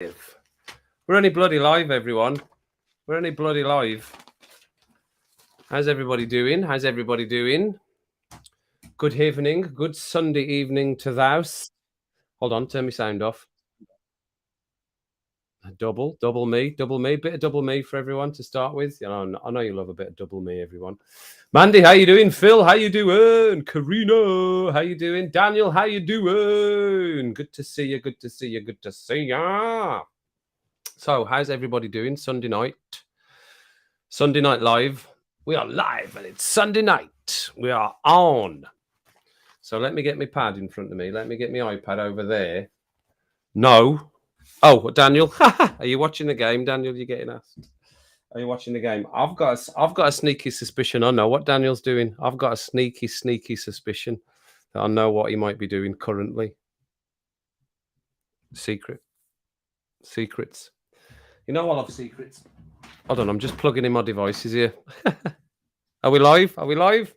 We're only bloody live, everyone. We're only bloody live. How's everybody doing? How's everybody doing? Good evening. Good Sunday evening to thous. Hold on, turn my sound off. Double me. Bit of double me for everyone to start with. You know, I know you love a bit of double me, everyone. Mandy, how you doing? Phil, how you doing? Karina, how you doing? Daniel, how you doing? Good to see you. Good to see you. Good to see ya. So, how's everybody doing? Sunday night live. We are live and it's Sunday night. We are on. So let me get my pad in front of me. Let me get my iPad over there. No. Oh, Daniel, are you watching the game? Daniel, you're getting asked. Are you watching the game? I've got a sneaky suspicion. I know what Daniel's doing. I've got a sneaky suspicion that I know what he might be doing currently. Secrets. You know I love secrets. Hold on, I'm just plugging in my devices here. Are we live? We're live.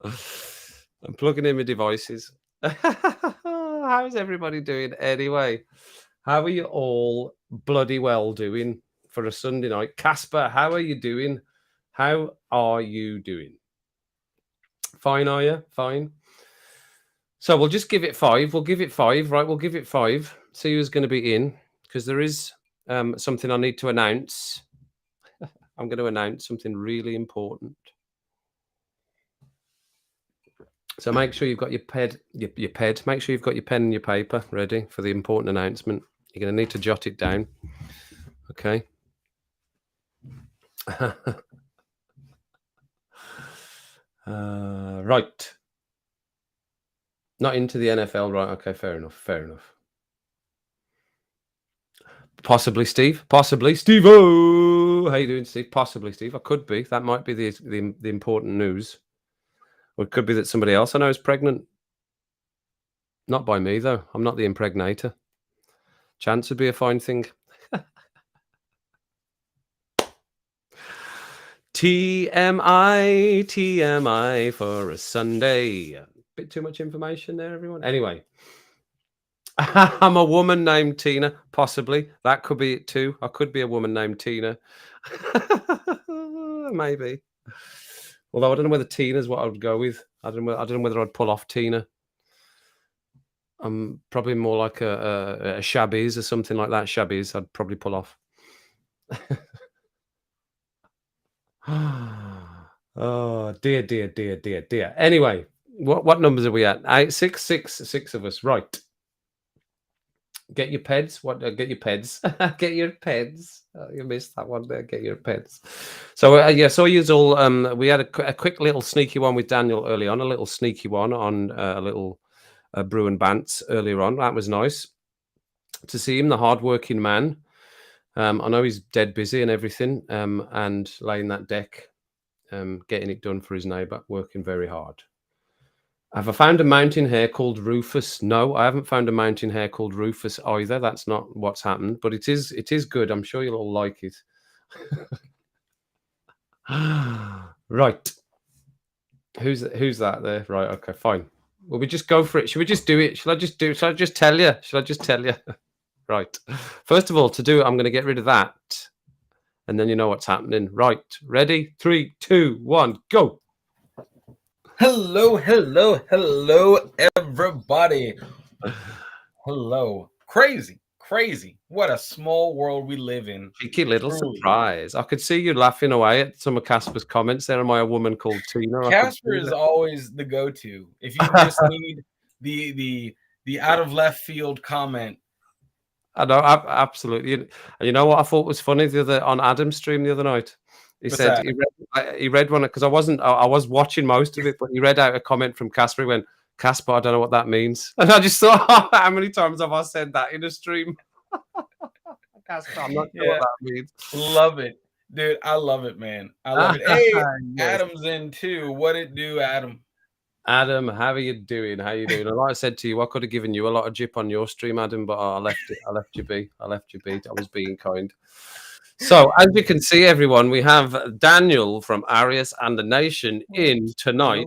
I'm plugging in my devices. How's everybody doing anyway? How are you all bloody well doing for a Sunday night? Casper, how are you doing? Fine, are you? Fine. So we'll just give it 5. We'll give it 5, right? We'll give it 5. See who's going to be in, because there is something I need to announce. I'm going to announce something really important. So make sure you've got your pad. Make sure you've got your pen and your paper ready for the important announcement. You're going to need to jot it down. Okay. Right. Not into the NFL, right? Okay, fair enough. Possibly Steve. Steve-o! How you doing, Steve? Possibly Steve. I could be. That might be the important news. Or it could be that somebody else I know is pregnant. Not by me, though. I'm not the impregnator. Chance would be a fine thing. TMI for a Sunday. Bit too much information there, everyone. Anyway, I'm a woman named Tina. Possibly. That could be it too. I could be a woman named Tina. Maybe. Although I don't know whether Tina's what I would go with. I don't know whether I'd pull off Tina. I'm probably more like a Shabbies or something like that. Shabbies, I'd probably pull off. Oh dear. Anyway, what numbers are we at? 6 of us. Right. Get your peds. Get your peds. Get your peds. Oh, you missed that one there. Get your peds. So yeah, so you all. We had a quick little sneaky one with Daniel early on. A little sneaky one on a little Brew and Bants earlier on. That was nice to see him, the hardworking man. I know he's dead busy and everything, and laying that deck, getting it done for his neighbour, working very hard. Have I found a mountain hare called Rufus? No, I haven't found a mountain hare called Rufus either. That's not what's happened, but it is good. I'm sure you'll all like it. Right. Who's that there? Right. Okay, fine. Will we just go for it? Should we just do it? Shall I just tell you? Right. First of all, to do it, I'm going to get rid of that. And then you know what's happening. Right. Ready? 3, 2, 1, go. Hello, everybody. Hello. Crazy. What a small world we live in. Cheeky little surprise. I could see you laughing away at some of Casper's comments there. Am I a woman called Tina? Casper is always the go-to. If you just need the out of left field comment. I know, absolutely. You know what I thought was funny on Adam's stream the other night? He said he read one because I was watching most of it, but he read out a comment from Casper. He went, "Casper, I don't know what that means," and I just thought, how many times have I said that in a stream? Casper, I'm not sure what that means. Love it, dude. I love it, man. I love it. Hey, yes. Adam's in too. What it do, Adam? Adam, how are you doing? And like I said to you, I could have given you a lot of jip on your stream, Adam, but I left you be. I was being kind. So, as you can see, everyone, we have Daniel from Arias and the Nation in tonight.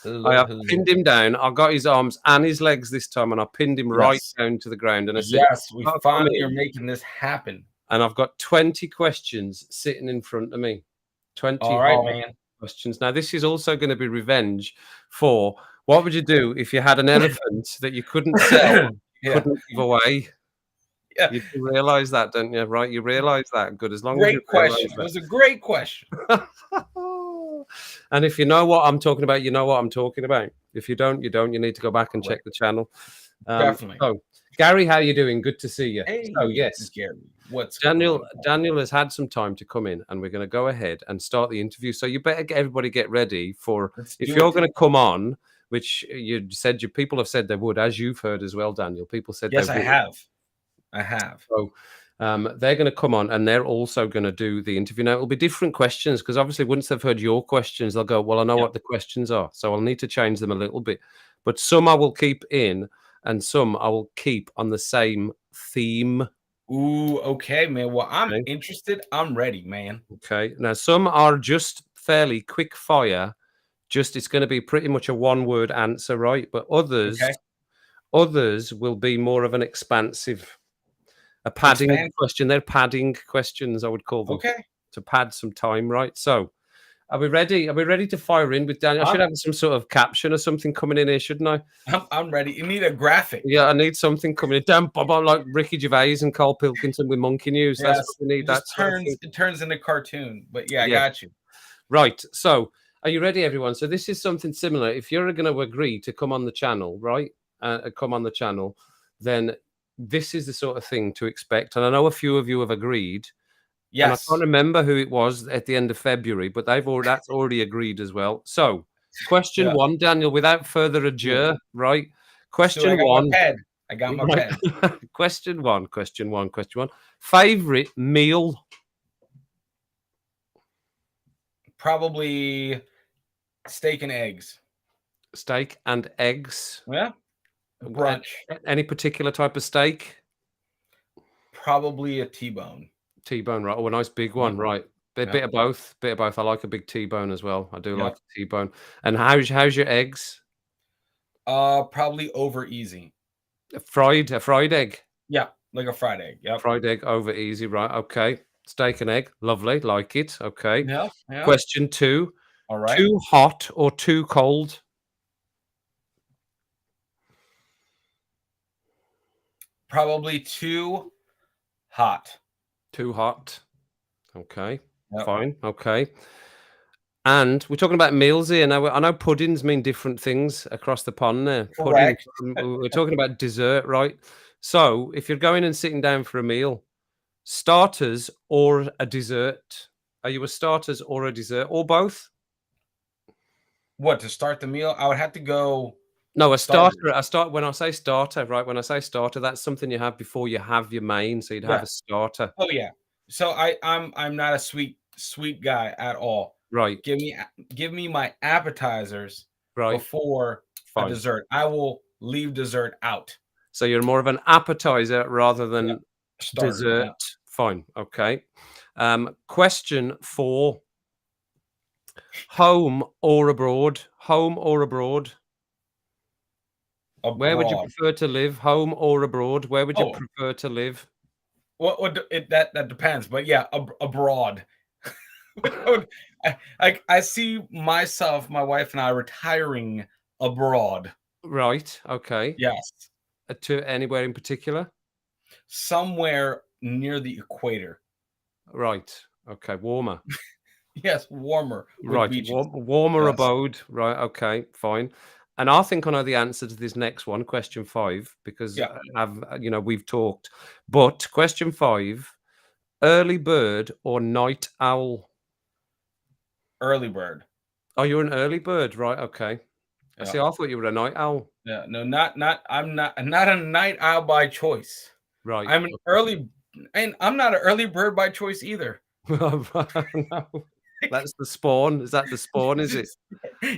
I Hello, have hello. pinned him down. I got his arms and his legs this time, and I pinned him right Yes. down to the ground. And I said, Yes, we "Oh, come finally are in." making this happen. And I've got 20 questions sitting in front of me. 20 All right, hard man. questions. Now, this is also going to be revenge for what would you do if you had an elephant that you couldn't sell, Yeah, couldn't give away? yeah. You do realize that, don't you? Right? You realize that. Good. As long as you Great realize question. It was a great question. that. And if you know what I'm talking about, you know what I'm talking about. If you don't, you don't. You need to go back and check Correct. the channel. Definitely. So, Gary, how you doing? Good to see you. So, Hey, yes, Gary, what's Daniel going on? Daniel has had some time to come in, and we're going to go ahead and start the interview. So you better get everybody get ready for Let's if do you're it. going to come on, which you said your people have said they would, as you've heard as well, Daniel. People said Yes, they I would. have. I have. So they're going to come on, and they're also going to do the interview. Now it'll be different questions because obviously once they've heard your questions, they'll go, "Well, I know Yep. what the questions are," so I'll need to change them a little bit. But some I will keep in, and some I will keep on the same theme. Ooh, okay, man. Well, I'm Okay. interested. I'm ready, man. Okay. Now, some are just fairly quick fire. Just it's going to be pretty much a one-word answer, right? But Okay. others will be more of an expansive, a padding Expand. question. They're padding questions, I would call them, Okay. to pad some time, right? So, are we ready? Are we ready to fire in with Daniel? I should I'm have some sort of caption or something coming in here, shouldn't I? I'm ready. You need a graphic. Yeah, I need something coming in. Damn, I'm like Ricky Gervais and Carl Pilkington with Monkey News. That's what Yes. we need. It That just sort of thing. turns into cartoon. But yeah, I Yeah. got you. Right. So, are you ready, everyone? So, this is something similar. If you're going to agree to come on the channel, right? Come on the channel, then this is the sort of thing to expect. And I know a few of you have agreed, and I Yes. can't remember who it was at the end of February, but that's already agreed as well. So, question Yeah. one, Daniel, without further Let's do it. ado, right? Let's do it. Question I got my one, pad. I got my right? pad. Question one, question one, question one. Favorite meal? Probably steak and eggs. Steak and eggs. Yeah. A- Brunch. Any particular type of steak? Probably a T-bone. T-bone, right? Oh, a nice big Yep. one, right? Bit Yep. of both, bit of both. I like a big T-bone as well. I do like Yep. a T-bone. And how's your eggs? Probably over easy. A fried egg, Yeah, like a fried egg. Yep. fried egg over easy, right? Okay. Steak and egg, lovely, like it. Okay. Yeah. Yeah. Question two: All right. too hot or too cold? Probably too hot. Too hot. Okay, Yep. fine. Okay. And we're talking about meals here. Now, I know puddings mean different things across the pond there. Pudding, Correct. we're talking about dessert, right? So, if you're going and sitting down for a meal, starters or a dessert? Are you a starters or a dessert or both? What to start the meal? I would have to go No, a starter. starter. I start when I say starter, right? When I say starter, that's something you have before you have your main. So you'd have Yeah. a starter, Oh yeah. So I'm not a sweet guy at all. right? Give me my appetizers Right. before a Fine. dessert. I will leave dessert out. So you're more of an appetizer rather Yeah. than Starter. dessert. Yeah. Fine. Okay. Question 4. Home or abroad? Home or abroad? Where would you Abroad. prefer to live? Home or abroad? Where would you Oh, prefer to live? that depends, but yeah, abroad. I see myself, my wife and I retiring abroad. Right. Okay. Yes, To anywhere in particular? somewhere near the equator. Right. Okay. Warmer. Yes, warmer with Right. beaches. Warmer Yes. abode. Right. Okay. Fine. And I think I know the answer to this next one, question 5, because Yeah, we've talked. But question 5, early bird or night owl? early bird. Oh, you're an early bird, right? Okay. I Yeah, see. I thought you were a night owl. yeah. No, not. I'm not a night owl by choice. Right. I'm an early, and I'm not an early bird by choice either. No, that's the spawn. Is that the spawn? Is it?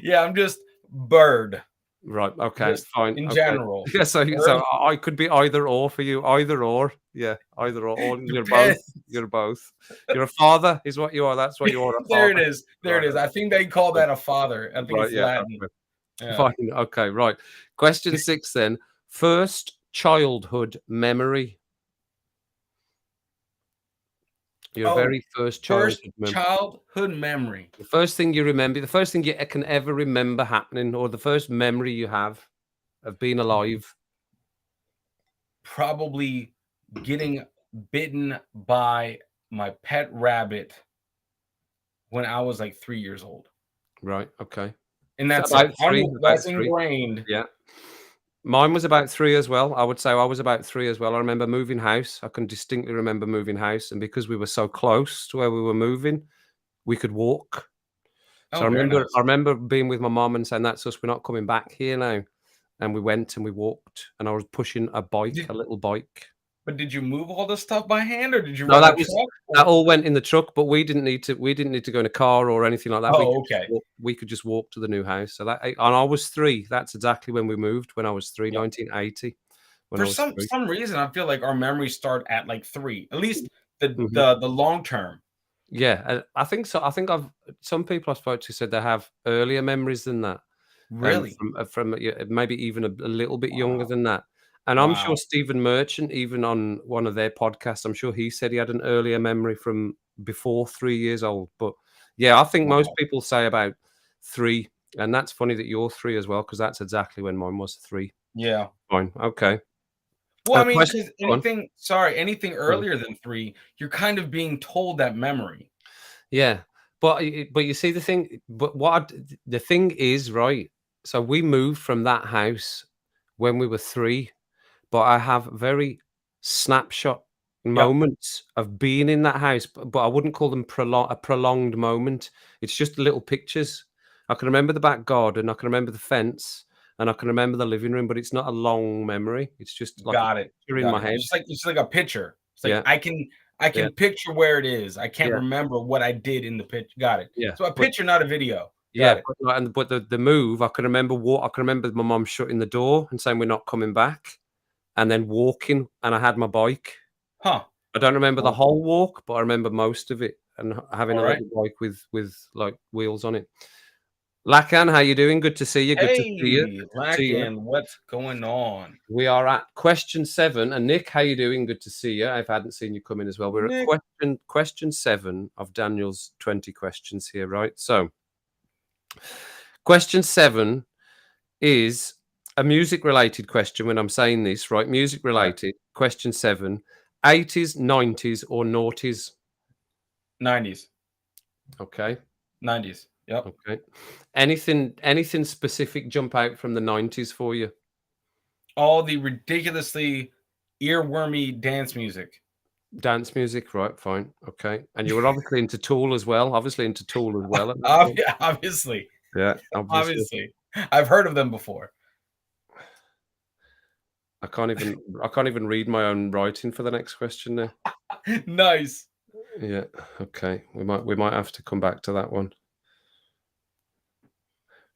Yeah, I'm just bird, Right. Okay. just Fine. in Okay. general. Yeah. So Early I could be either or for you. Either or. Yeah. Either or. You're both. depends. You're both. You're a father, is what you are. That's what you are. A There it father. is. There it Right. is. I think they call that a father. I think Right. it's Yeah. Latin. Okay. Yeah. Fine. Okay, right. Question 6 then. First childhood memory. Your Oh, very first first childhood memory. childhood memory. The first thing you remember, the first thing you can ever remember happening, or the first memory you have of being alive. Probably getting bitten by my pet rabbit when I was like 3 years old. Right. Okay. And So that's it. about 3, about That's 3. ingrained. Yeah. Mine was about 3 as well. I would say I was about 3 as well. I remember moving house. I can distinctly remember moving house, and because we were so close to where we were moving, we could walk. So Oh, very I nice. remember being with my mom and saying, "That's us. We're not coming back here now." And we went and we walked, and I was pushing a bike, Did a little bike. but did you move all this stuff by hand, or did you No, run the truck? that Or all went in the truck, but we didn't need to go in a car or anything like that. oh, okay. We could just walk to the new house. So that and I was 3. That's exactly when we moved, when I was 3, Yep. 1980, when I For was 3. some reason, I feel like our memories start at like 3, at least the Mhm. the the long term. Yeah, I think so. I think I've some people I spoke to said they have earlier memories than that. Really? From yeah, maybe even a little bit younger Wow. than that. And I'm sure Wow. Stephen Merchant, even on one of their podcasts, I'm sure he said he had an earlier memory from before 3 years old. But yeah, I think most Wow. people say about 3, and that's funny that you're 3 as well, because that's exactly when mine was 3. Yeah. Fine, okay. Well, I mean, Question because go on. anything Go on. earlier than 3, you're kind of being told that memory. Yeah, but you see the thing is, right, so we moved from that house when we were 3. But I have very snapshot Yep. moments of being in that house, but I wouldn't call them a prolonged moment. It's just little pictures. I can remember the back garden, I can remember the fence, and I can remember the living room, but it's not a long memory. It's just like a Got it. picture in Got my it. head. It's like a picture. It's like Yeah, I yeah, can picture where it is. I can't yeah, remember what I did in the pitch. Got it. yeah. So a picture, not a video. Yeah, Got it. but like, but the move, I can remember my mum shutting the door and saying, "We're not coming back," and then walking, and I had my bike. Huh. I don't remember the Well, whole walk, but I remember most of it and having all a right. little bike with, like, wheels on it. Lakan, how you doing? Good to see you, good to see you, Hey, good to see you. Lakin, what's going on? We are at question 7, and Nick, how you doing? Good to see you. I hadn't seen you come in as well. We're at Nick. question 7 of Daniel's 20 questions here, right? So, question 7 is a music-related question when I'm saying this, right? Music All right. related. Question 7, 80s, 90s, or noughties? 90s. Okay. 90s. Yep. Okay. Anything specific jump out from the 90s for you? All the ridiculously earwormy dance music. Dance music, right, fine. Okay. And you were obviously into Tool as well. Obviously into Tool as well at that point. Obviously. Yeah, obviously. Obviously. I've heard of them before. I can't even read my own writing for the next question now. Nice. Yeah. Okay. We might have to come back to that one.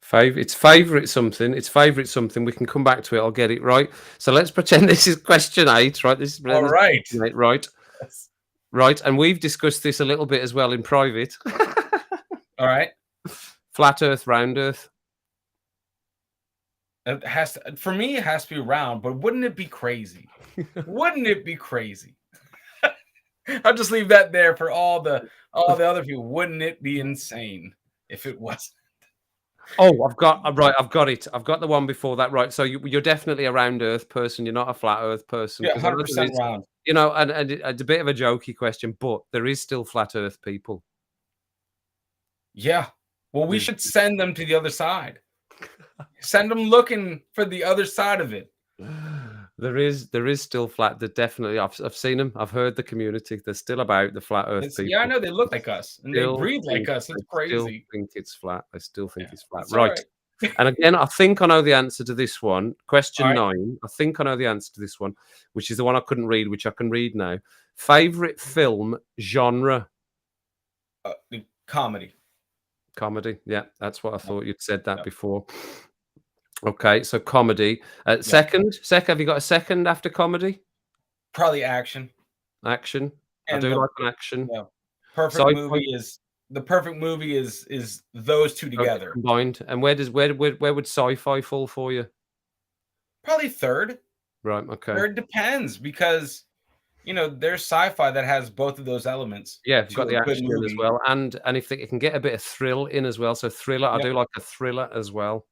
Favorite something. It's favorite something. We can come back to it. I'll get it right. So let's pretend this is question 8, right? This is All pretend this is right. question 8, right? Yes. Right. And we've discussed this a little bit as well in private. All right. Flat Earth, round Earth. It has to, for me, it has to be round, but wouldn't it be crazy? Wouldn't it be crazy? I'll just leave that there for all the other people. Wouldn't it be insane if it was? Oh, I've got it. I've got the one before that, right. So you're definitely a round Earth person. You're not a flat Earth person Yeah, because I know there 100% is, round. and it's a bit of a jokey question, but there is still flat Earth people. Yeah. Well, we There's should send them to the other side. Send them looking for the other side of it. there is still flat. There definitely. I've seen them. I've heard the community. They're still about the flat Earth Yeah, I people. know they look like us and they Still breathe like us. It's they still crazy. think it's flat. They still think Yeah, it's flat. it's all Right. right. And again, I think I know the answer to this one. All Question right. 9. I think I know the answer to this one, which is the one I couldn't read, which I can read now. Favorite film genre? The comedy. Comedy. Yeah, that's what I Yep. thought. You'd said that Yep. before. Okay, so comedy. Yep. Second, have you got a second after comedy? Probably action. Action. I And do the like an action. yeah, perfect Sci-fi. movie is the perfect movie is those two Okay, together. combined. And where would sci-fi fall for you? Probably third. Right. Okay. Third depends because there's sci-fi that has both of those elements Yeah, we've got to the a good action in as movie. well, and if it can get a bit of thrill in as well. So thriller, I Yep. do like a thriller as well.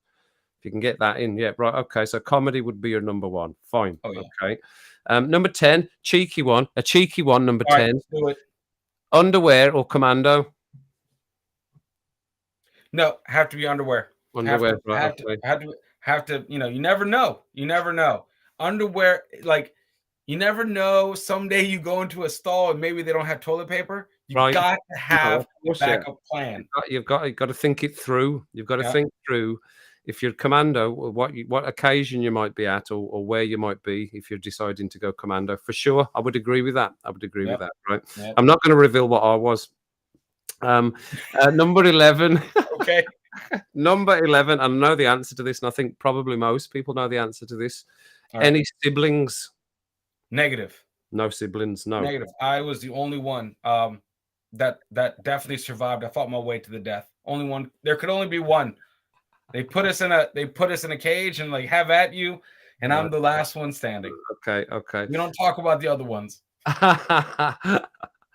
If you can get that in, yeah, right. Okay, so comedy would be your number one. Fine. Oh yeah. Okay. Number 10, cheeky one. A cheeky one. Number All right, 10, let's do it. underwear or commando. No, have to be underwear. Have Underwear. to, Right. have to, Okay. have to, have to. You never know. You never know. Underwear, like you never know. Someday you go into a stall and maybe they don't have toilet paper. You Right. got to No, have of a course, yeah. backup plan. You've got to think it through. You've got to Yeah. think through if you're commando, what occasion you might be at, or where you might be if you're deciding to go commando. For sure, I would agree with that. I would agree with Yep. that. Right. Yep. I'm not going to reveal what I was. Number 11. Okay. Number 11. I know the answer to this, and I think probably most people know the answer to this. All right. Any siblings? Negative. No siblings. No. Negative. I was the only one that definitely survived. I fought my way to the death. Only one. There could only be one. They put us in a cage and like have at you, and Right. I'm the last one standing. Okay. Okay. We don't talk about the other ones.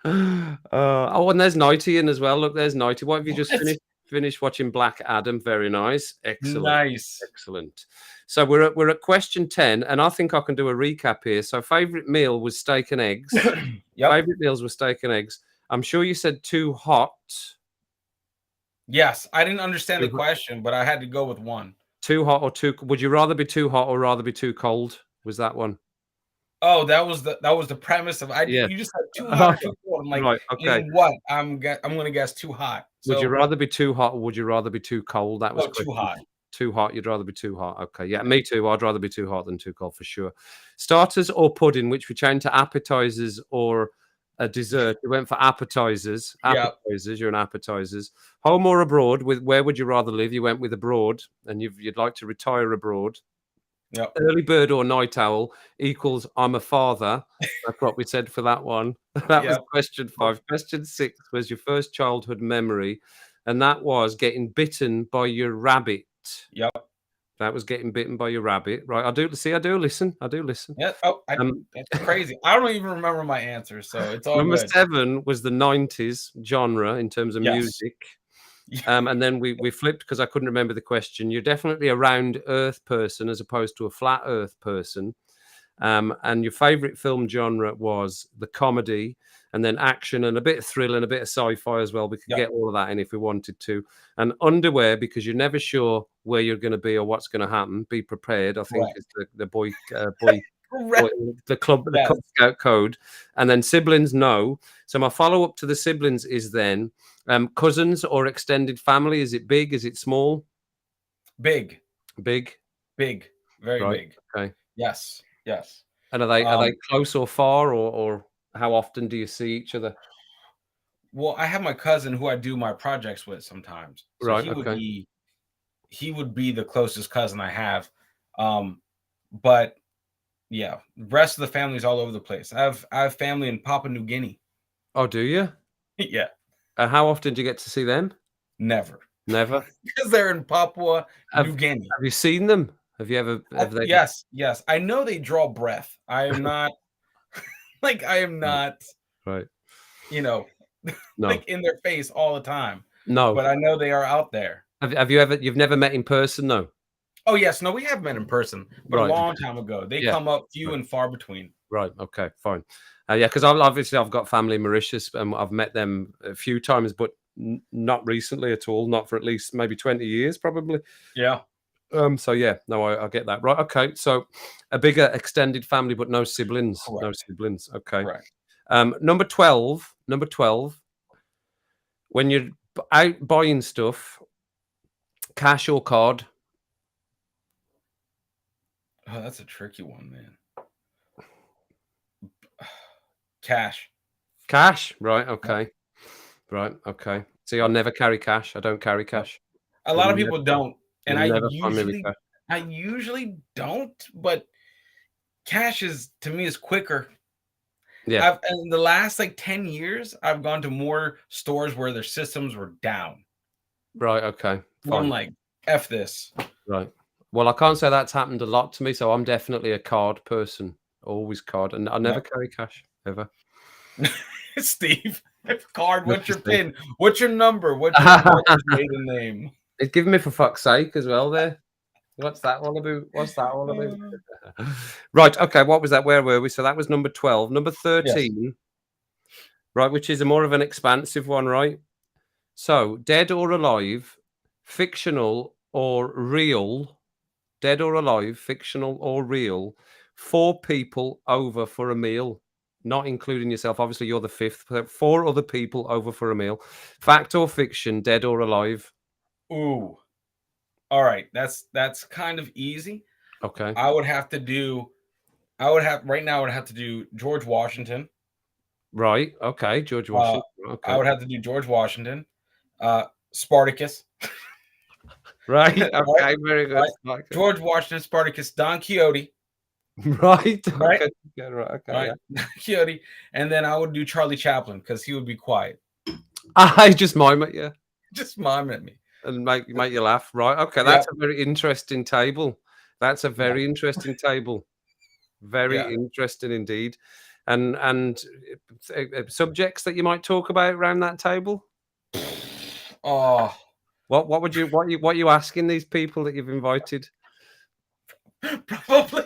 Oh, and there's Nighty in as well. Look, there's Nighty. What have you just What? finished watching? Black Adam. Very nice. Excellent. Nice. Excellent. So we're at question 10, and I think I can do a recap here. So favorite meal was steak and eggs. Yep. Favorite meals were steak and eggs. I'm sure you said too hot. Yes, I didn't understand the question, but I had to go with one. Too hot or too? Would you rather be too hot or rather be too cold? Was that one? Oh, that was the premise of Yeah. you just said too hot or too cold. I'm like, Right. Okay. in what? I'm gonna guess too hot. Would you So rather be too hot or would you rather be too cold? That was too hot. Too hot. You'd rather be too hot. Okay. Yeah, me too. I'd rather be too hot than too cold for sure. Starters or pudding, which we changed to appetizers or a dessert. We went for appetizers. Yeah. Appetizers. You're an appetizers. Home or abroad? With where would you rather live? You went with abroad, and you'd like to retire abroad. Yep. Early bird or night owl equals I'm a father. That's what we said for that one. That was Yep. question 5. Question 6 was your first childhood memory, and that was getting bitten by your rabbit. Yep. That was getting bitten by your rabbit. Right. I do listen. I do listen. Yeah. Oh, that's crazy. I don't even remember my answer, so it's all Number good. 7 was the 90s genre in terms of Yes. music. And then we flipped because I couldn't remember the question. You're definitely a round earth person as opposed to a flat earth person. And your favorite film genre was the comedy, and then action and a bit of thrill and a bit of sci-fi as well. We could Yep. get all of that in if we wanted to. And underwear, because you're never sure where you're going to be or what's going to happen. Be prepared. I think Correct. is the boy Correct. the club, the Yes. Cub Scout code. And then siblings, no. So my follow-up to the siblings is then cousins or extended family. Is it big? Is it small? Big. Big. Big. Very Right. big. Okay. Yes. Yes. And are they close or far, or how often do you see each other? Well, I have my cousin who I do my projects with sometimes. So Right. he Okay. would be the closest cousin I have. But yeah, the rest of the family's all over the place. I have family in Papua New Guinea. Oh, do you? Yeah. How often do you get to see them? Never. Never. Because they're in Papua New Guinea. Have you seen them? Have you ever? Have they? Yes. I know they draw breath. I am not Right. No. like in their face all the time. No. But I know they are out there. Have you ever? You've never met in person, though? Oh yes, no, we have met in person, but Right. a long time ago. They come up few and far between. Right. Okay. Fine. Yeah, because I've got family in Mauritius, and I've met them a few times, but not recently at all. Not for at least maybe 20 years, probably. Yeah. So yeah, no, I get that. Right. Okay. So a bigger extended family, but no siblings. Correct. No siblings. Okay. Right. Number 12. When you're out buying stuff, cash or card? Oh, that's a tricky one, man. Cash. Cash. Right. Okay. Right. Okay. See, I never carry cash. I don't carry cash. A lot of people don't, and I usually don't. But cash to me is quicker. Yeah. I've in the last like 10 years, I've gone to more stores where their systems were down. Right. Okay. Where I'm Fine. like, F this. Right. Well, I can't say that's happened a lot to me, so I'm definitely a card person. Always card, and I never Yep. carry cash ever. Steve, card, what's Lucky your Steve. PIN? What's your number? What's your mother's maiden name? It's given me for fuck's sake as well. There. What's that all about? What's that all about? Right. Okay. What was that? Where were we? So that was number 12. Number Yes. 13. Right, which is a more of an expansive one, right? So, dead or alive, fictional or real, dead or alive, fictional or real, 4 people over for a meal, not including yourself. Obviously, you're the 5th. So 4 other people over for a meal. Fact or fiction, dead or alive? Ooh. All right. That's kind of easy. Okay. I would have to do right now I would have to do George Washington. Right. Okay. George Washington. I Okay. would have to do George Washington. Spartacus. Right. Right? Okay. Very good. Right? Okay. George Washington, Spartacus, Don Quixote. Right. Right? Okay. Yeah, right. Okay. Right? Don Quixote. And then I would do Charlie Chaplin because he would be quiet. Yeah. I just mime at you Just mime at me. and make you laugh. Right. Okay. That's a very interesting table. That's a very interesting table. Very interesting indeed. And subjects that you might talk about around that table. Oh, What are you asking these people that you've invited? probably.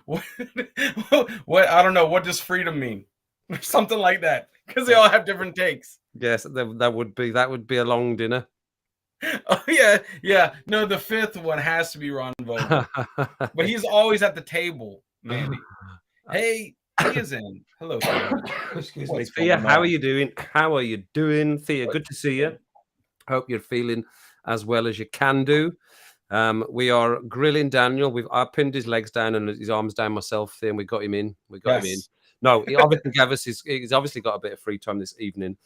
What I don't know. What does freedom mean? Or something like that. Because they all have different takes. Yes, that would be a long dinner. Oh yeah. No, the 5th one has to be Ron Vogel. But he's always at the table, Mandy. Hey, Thea's in. Hello, Thea. Excuse What's me. Thea, going how on? are you doing? How are you doing, Thea? Good to see you. Hope you're feeling as well as you can do. We are grilling Daniel. I pinned his legs down and his arms down myself, Thea, and we got him in. Yes. No, he obviously gave us he's obviously got a bit of free time this evening.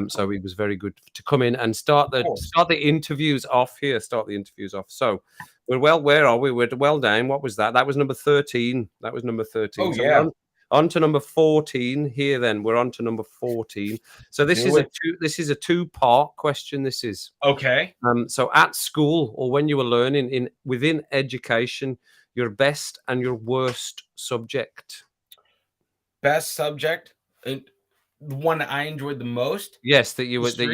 So it was very good to come in and start the interviews off here. Start the interviews off. So where are we? We're well down. What was that? That was number 13. That was number 13. Oh, So yeah. we're on to number 14 here then. We're on to number 14. So this is a two-part question. This is Okay. so at school or when you were learning within education, your best and your worst subject. Best subject, and the one that I enjoyed the most. Yes, that you were good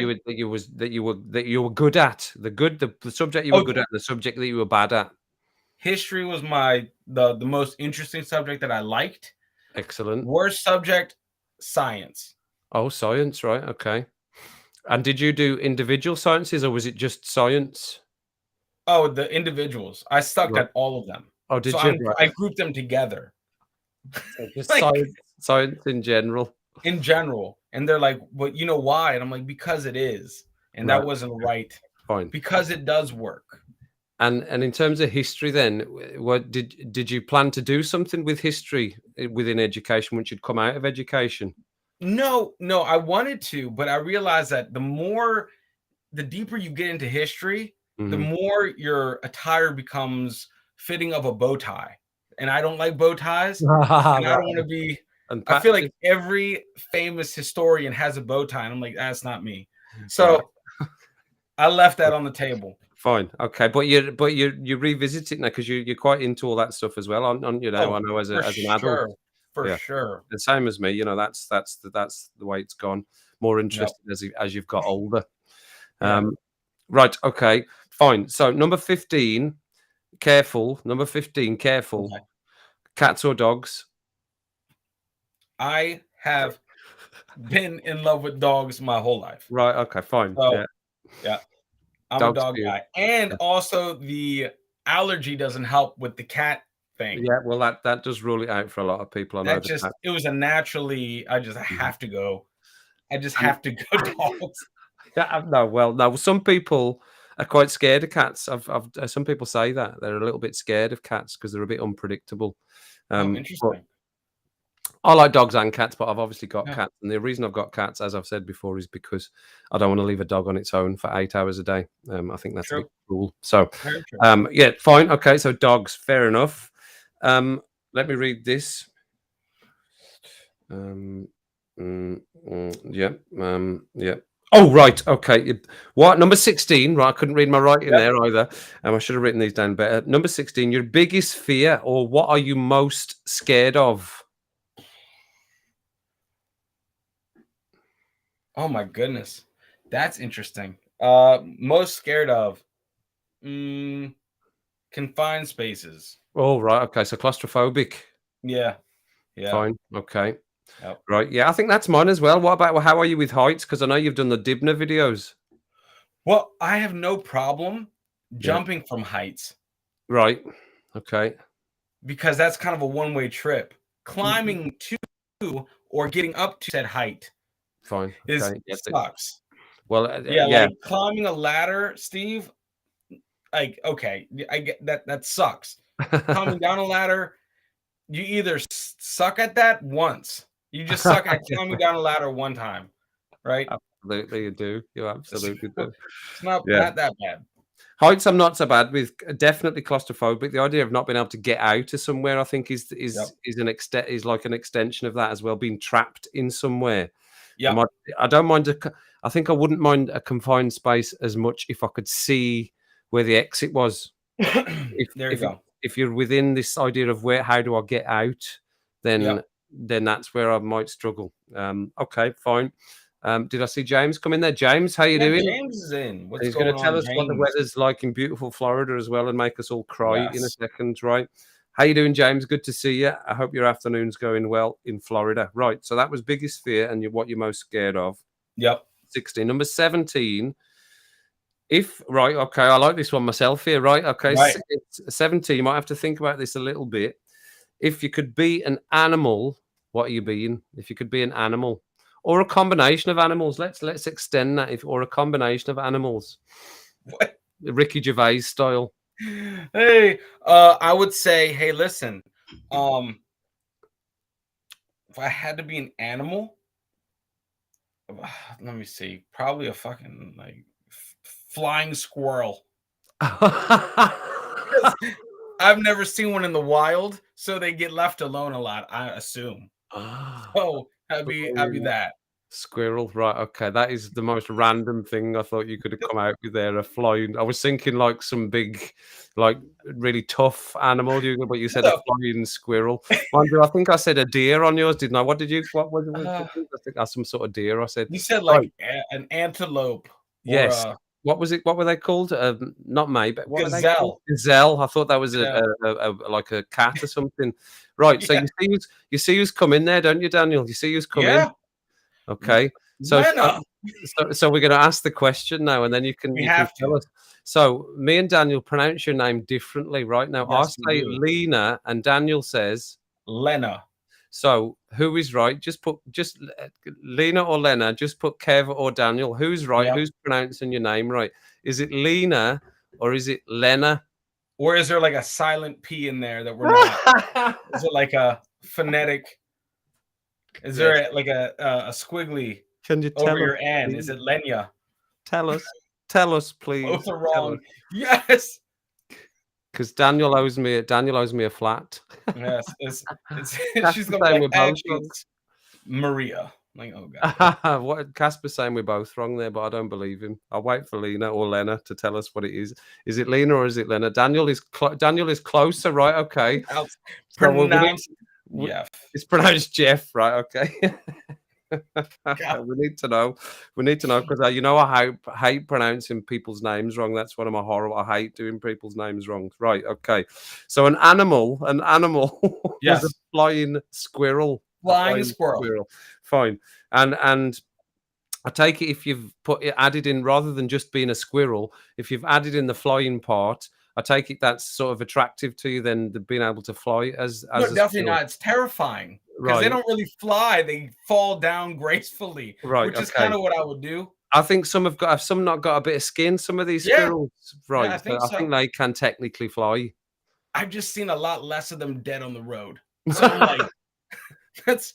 at. The subject you were good at, the subject that you were bad at. History was the most interesting subject that I liked. Excellent. Worst subject, science. Oh, science, right? Okay. And did you do individual sciences or was it just science? Oh, the individuals. I sucked at all of them. Oh, did so you? I grouped them together. So just Like, science in general. In general. And they're like, well, you know why? And I'm like, because it is. And that wasn't right. Fine. Because it does work. And in terms of history, then, what did you plan to do something with history within education once you'd come out of education? No, I wanted to, but I realized that the deeper you get into history, the more your attire becomes fitting of a bow tie. And I don't like bow ties. And I don't want to be. I feel like every famous historian has a bow tie, and I'm like, that's not me. So I left that on the table. Fine, okay, but you revisit it now because you're quite into all that stuff as well, on I know as an adult, for sure, the same as me. That's the way it's gone. More interested as you've got older. Right, okay, fine. So number 15, careful. Number 15, careful. Okay. Cats or dogs? I have been in love with dogs my whole life. Right. Okay. Fine. So, yeah. I'm a dog guy. And also the allergy doesn't help with the cat thing. Yeah. Well, that does rule it out for a lot of people. I know it was a naturally, I just have to go. I just have to go dogs. Yeah. No. Some people are quite scared of cats. Some people say that they're a little bit scared of cats because they're a bit unpredictable. Interesting. I like dogs and cats, but I've obviously got cats. And the reason I've got cats, as I've said before, is because I don't want to leave a dog on its own for 8 hours a day. I think that's a big rule. So, yeah, fine. Okay, so dogs, fair enough. Let me read this. Yeah. Yeah. Oh, right. Okay. What number 16? Right. I couldn't read my writing Yep. there either. I should have written these down better. Number 16. Your biggest fear, or what are you most scared of? Oh my goodness, that's interesting. Most scared of confined spaces. Oh, right. Okay. So claustrophobic. Yeah, yeah, Fine. Okay. yep. Right. Yeah. I think that's mine as well. What about how are you with heights? Because I know you've done the Dibner videos. Well, I have no problem Yeah. jumping from heights Right. Okay. because that's kind of a one-way trip. Mm, Climbing to or getting up to said height fine. is Okay. Yeah. sucks. Well, Yeah, yeah. like climbing a ladder, Steve. Like, okay, I get that. That sucks. Climbing down a ladder, you either suck at that once. You just suck at climbing down a ladder one time, right? Absolutely, you do. You So absolutely do. it's not Yeah. not that bad. Heights, I'm not so bad with. Definitely claustrophobic. The idea of not being able to get out of somewhere, I think, is Yep. is like an extension of that as well. Being trapped in somewhere. I Yep. might. I don't mind. I think I wouldn't mind a confined space as much if I could see where the exit was. If There you if it, go. if you're within this idea of where, how do I get out? Yep. Then that's where I might struggle. Okay, fine. Did I see James come in there? James, how you Yeah, doing? James is in. What's He's going going to tell on, us what the James? weather's like in beautiful Florida as well, and make us all cry in a Yes. second, right? How you doing, James? Good to see you. I hope your afternoon's going well in Florida. Right. So that was biggest fear and what you're most scared of. Yep. 16. Number 17. If right, okay, I like this one myself here. Right, okay, Right. 17. You might have to think about this a little bit. If you could be an animal, what are you being? If you could be an animal or a combination of animals, let's extend that. If or a combination of animals, What? Ricky Gervais style. Hey, I would say, hey, listen, if I had to be an animal, let me see, probably a fucking like flying squirrel. 'Cause I've never seen one in the wild, so they get left alone a lot, I assume. So I'd be that. Squirrel, right? Okay, that is the most random thing I thought you could have come out with there. A flying. I was thinking like some big, like really tough animal. But you said a No, flying squirrel. Mind you, I think I said a deer on yours, didn't I? What did you? What was uh, I think that's some sort of deer. I said. you said Right. like an antelope or Yes. a What was it? What were they called? Not but what were they called? gazelle. Gazelle. I thought that was Yeah. like a cat or something. Right. So Yeah. you see who's come in there, don't you, Daniel? You see who's come in. Yeah. Okay. So Lena. so we're gonna ask the question now, and then We you can have tell to. us. So me and Daniel pronounce your name differently right now. I Yes, we say do. Lena and Daniel says, Lena. so who is right? Just Lena or Lena, just put Kev or Daniel. Who's right? Yep. Who's pronouncing your name right? Is it Lena or is it Lena? Or is there like a silent P in there that we're not? Is it like a phonetic? Is Yes. there like a squiggly Can you over tell us, your N? Is please? it Lenya? Tell us. Tell us, Both please. are Tell us. wrong. Yes. Because Daniel owes me a flat. Yes. It's That's she's the gonna be same like, with both actually, wrong. it's Maria. Like, oh god. What Casper's saying we're both wrong there, but I don't believe him. I'll wait for Lena or Lena to tell us what it is. Is it Lena or is it Lena? Daniel is closer, right? Okay. Pronounce, So we need pronounce w- yeah. it's pronounced Jeff, right? Okay. God. We need to know. We need to know because I hate pronouncing people's names wrong. That's one of my horror. I hate doing people's names wrong. Right. Okay. So an animal was a Yes. flying squirrel. A Flying squirrel. Fine. And I take it if you've added in rather than just being a squirrel, if you've added in the flying part, I take it that's sort of attractive to you than being able to fly as No, a definitely squirrel. not. It's terrifying because they Right. don't really fly. They fall down gracefully, Right. which is Okay. kind of what I would do. I think some have some not got a bit of skin. Some of these Yeah. squirrels, Yeah, right? I So think I think so. they can technically fly. I've just seen a lot less of them dead on the road. So I'm like, that's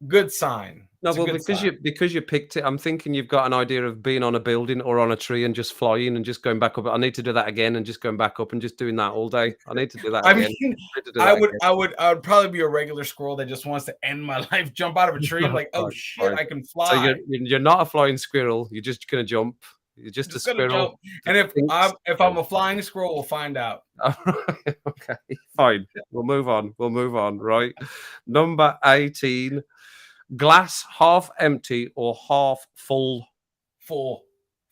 good sign. No, It's a well, good sign. because you picked it, I'm thinking you've got an idea of being on a building or on a tree and just flying and just going back up. I need to do that again and just going back up and just doing that all day. I need to do that I again. mean, I need to do that again. I would probably be a regular squirrel that just wants to end my life, jump out of a tree. I'm like, oh Fine, shit, fine. I can So fly. you're not a flying squirrel. You're just gonna jump. You're just a Just gonna jump. squirrel. And That thinks. if I'm a flying squirrel, we'll find out. Alright, okay, fine. We'll move on. We'll move on. Right. Number 18. Glass half empty or half full? Full.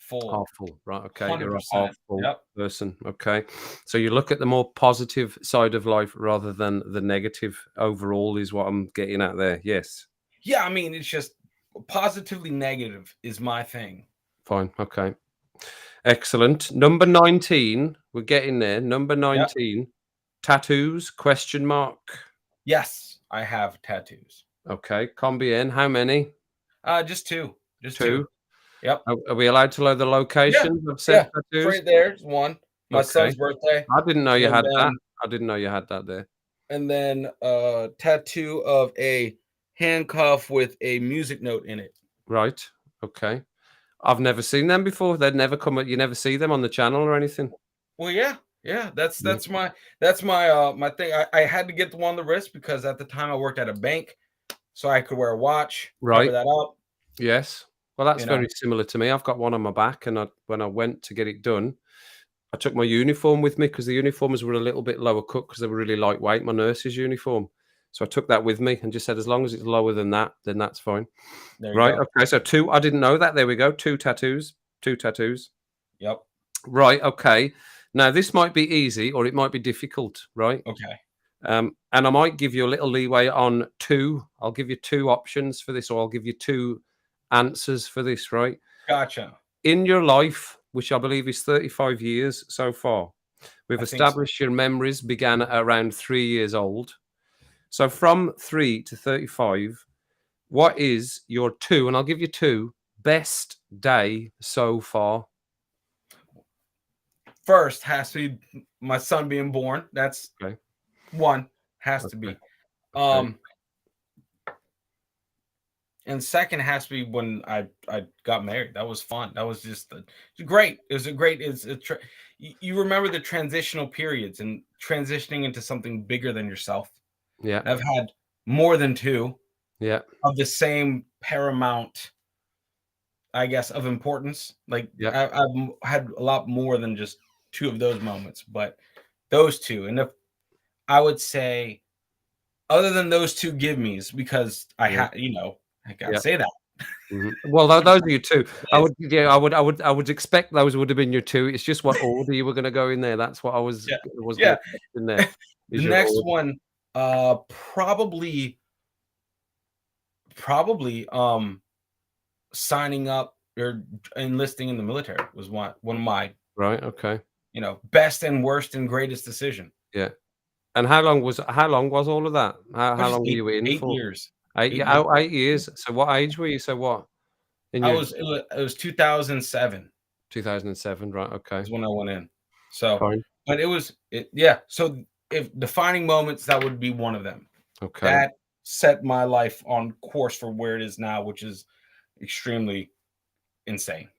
Half full. Right. Okay. You're a 100%. half full Yep. person. Okay. So you look at the more positive side of life rather than the negative overall, is what I'm getting at there. Yes. Yeah, I mean, it's just positively negative is my thing. Fine. Okay. Excellent. Number 19. We're getting there. Number Yep. 19. Tattoos? Question mark. Yes, I have tattoos. Okay. Combien. How many? Just two. Just Two. Yep. Are we allowed to know the locations of said Yeah. tattoos? Right there's one. My Okay. son's birthday. I didn't know you And had that. then- I didn't know you had that there. And then a tattoo of a handcuff with a music note in it. Right. Okay. I've never seen them before. They'd never come. You never see them on the channel or anything. Well, yeah. That's Yeah. my thing. I had to get the one on the wrist because at the time I worked at a bank, so I could wear a watch, cover Right. that up. Yes. Well, that's You know. very similar to me. I've got one on my back, and when I went to get it done, I took my uniform with me because the uniforms were a little bit lower cut because they were really lightweight, my nurse's uniform. So I took that with me and just said, as long as it's lower than that, then that's fine. There you Right. go. Okay. So two. I didn't know that. There we go. Two tattoos. Two tattoos. Yep. Right. Okay. Now this might be easy or it might be difficult. Right. Okay. And I might give you a little leeway on two. I'll give you two options for this, or I'll give you two answers for this. Right. Gotcha. In your life, which I believe is 35 years so far, we've I think so. established your memories began at around 3 years old. So from 3 to 35, what is your two, and I'll give you two, best day so far? First has to be my son being born. That's Okay. one. Has to be. And second has to be when I got married. That was fun. That was just great. It was a great. You remember the transitional periods and transitioning into something bigger than yourself. Yeah. I've had more than two. Yeah. Of the same paramount, I guess, of importance. Like Yeah. I've had a lot more than just two of those moments, but those two. And if I would say, other than those two give me's, because I had, I gotta say that. Mhm. Well, those are your two. I would expect those would have been your two. It's just what order you were going to go in there. That's what I was Yeah. in there. The next one, probably signing up or enlisting in the military was one of my Right. Okay. best and worst and greatest decision. Yeah. And how long was all of that? How long were you in 8 for? years. 8 years. Oh, 8 years. So what age were you? So what? It was 2007. 2007. Right. Okay. Is when I went in. So, Fine. but so if defining moments, that would be one of them. Okay. That set my life on course for where it is now, which is extremely insane.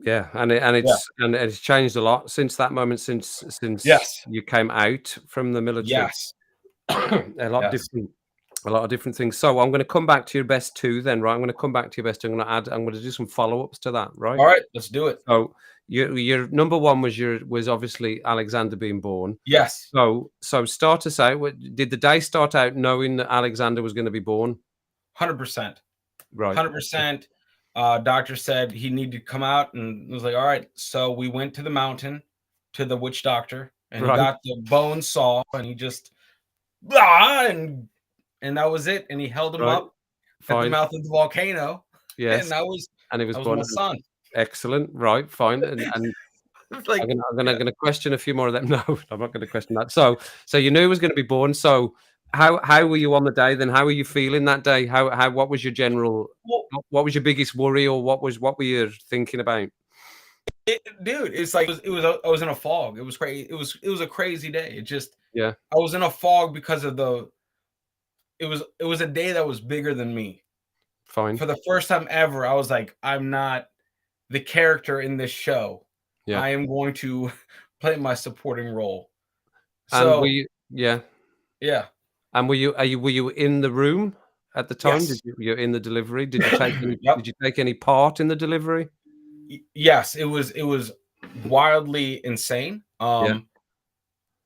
Yeah, and it's changed a lot since that moment. Since Yes. you came out from the military. Yes. a lot of different things. So I'm going to come back to your best two then, right? I'm going to come back to your best two. I'm going to do some follow-ups to that, right? All right, let's do it. So your number one was obviously Alexander being born. Yes. So start us out. Did the day start out knowing that Alexander was going to be born? 100%. Right. 100%. Doctor said he needed to come out, and was like, all right. So we went to the mountain to the witch doctor, and he got the bone saw, and he just and that was it. And he held him up at the mouth of the volcano. Yes. And he was born. My son. Excellent. Right. Fine. And like, I'm gonna question a few more of them. No, I'm not going to question that. So you knew he was going to be born. So how were you on the day then? How were you feeling that day? What was your general? What was your biggest worry, or what were you thinking about? Dude, it's like I was in a fog. It was crazy. It was a crazy day. It just I was in a fog because of it was a day that was bigger than me. Fine. For the first time ever, I was like, I'm not the character in this show. Yeah. I am going to play my supporting role. And were So, you yeah. yeah. And were you in the room at the time? Yes. You're in the delivery? Did you Yep. take any part in the delivery? Yes, it was wildly insane. Yeah.